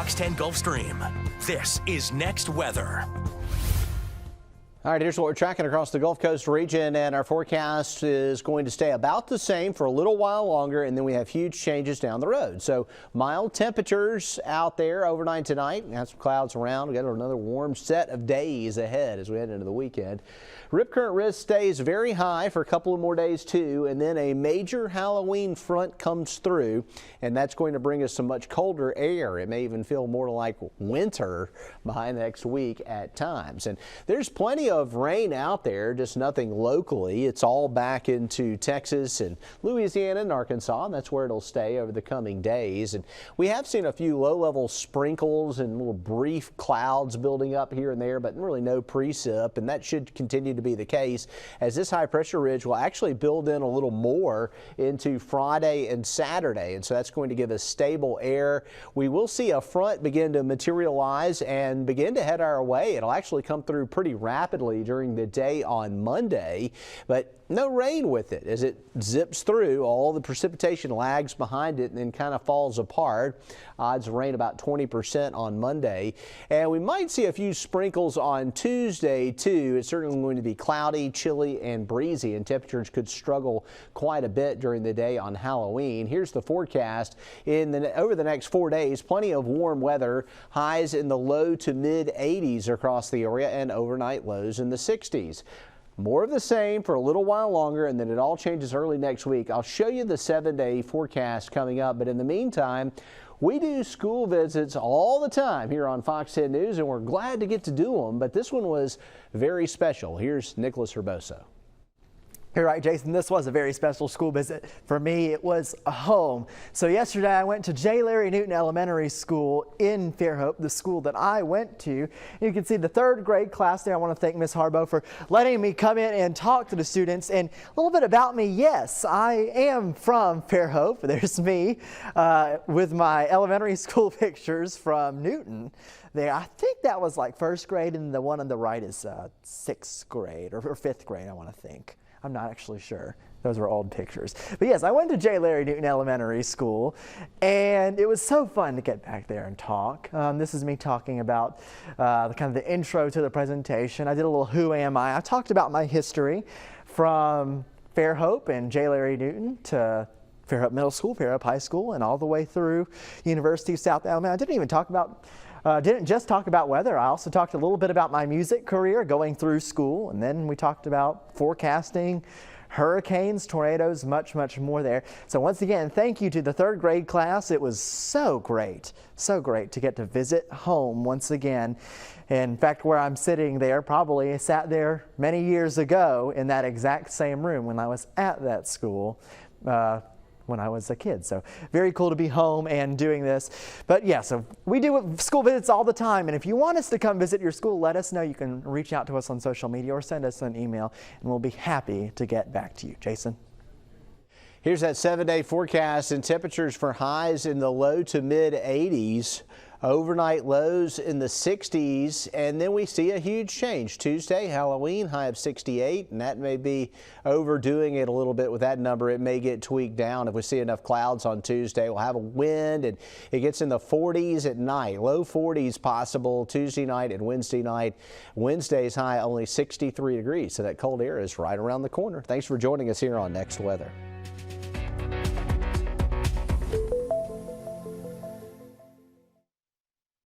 Fox 10 Gulfstream. This is Next Weather. All right, here's what we're tracking across the Gulf Coast region, and our forecast is going to stay about the same for a little while longer, and then we have huge changes down the road. So mild temperatures out there overnight tonight. We have some clouds around. We got another warm set of days ahead as we head into the weekend. Rip current risk stays very high for a couple of more days too, and then a major Halloween front comes through, and that's going to bring us some much colder air. It may even feel more like winter by next week at times. And there's plenty of rain out there, just nothing locally. It's all back into Texas and Louisiana and Arkansas, and that's where it'll stay over the coming days. And we have seen a few low-level sprinkles and little brief clouds building up here and there, but really no precip, and that should continue to be the case as this high pressure ridge will actually build in a little more into Friday and Saturday, and so that's going to give us stable air. We will see a front begin to materialize and begin to head our way. It'll actually come through pretty rapidly during the day on Monday, but no rain with it as it zips through. All the precipitation lags behind it and then kind of falls apart. Odds of rain about 20% on Monday, and we might see a few sprinkles on Tuesday too. It's certainly going to be cloudy, chilly, and breezy, and temperatures could struggle quite a bit during the day on Halloween. Here's the forecast over the next 4 days. Plenty of warm weather, highs in the low to mid 80s across the area, and overnight lows in the 60s. More of the same for a little while longer, and then it all changes early next week. I'll show you the 7-day forecast coming up, but in the meantime, we do school visits all the time here on Fox 10 News, and we're glad to get to do them, but this one was very special. Here's Nicholas Herboso. You're right, Jason. This was a very special school visit. For me, it was a home. So yesterday I went to J. Larry Newton Elementary School in Fairhope, the school that I went to. You can see the 3rd grade class there. I want to thank Ms. Harbo for letting me come in and talk to the students. And a little bit about me. Yes, I am from Fairhope. There's me with my elementary school pictures from Newton. There, I think that was like 1st grade, and the one on the right is 6th grade or 5th grade, I want to think. I'm not actually sure. Those were old pictures. But yes, I went to J. Larry Newton Elementary School, and it was so fun to get back there and talk. This is me talking about kind of the intro to the presentation. I did a little Who Am I? I talked about my history from Fairhope and J. Larry Newton to Fairhope Middle School, Fairhope High School, and all the way through University of South Alabama. I didn't just talk about weather. I also talked a little bit about my music career going through school, and then we talked about forecasting, hurricanes, tornadoes, much, much more there. So once again, thank you to the 3rd grade class. It was so great to get to visit home once again. In fact, where I'm sitting there, probably sat there many years ago in that exact same room when I was at that school. When I was a kid. So very cool to be home and doing this. But yeah, so we do school visits all the time, and if you want us to come visit your school, let us know. You can reach out to us on social media or send us an email, and we'll be happy to get back to you. Jason? Here's that 7-day forecast, and temperatures for highs in the low to mid 80s. Overnight lows in the 60s, and then we see a huge change. Tuesday, Halloween, high of 68, and that may be overdoing it a little bit with that number. It may get tweaked down if we see enough clouds on Tuesday. We'll have a wind, and it gets in the 40s at night. Low 40s possible Tuesday night and Wednesday night. Wednesday's high only 63 degrees, so that cold air is right around the corner. Thanks for joining us here on Next Weather.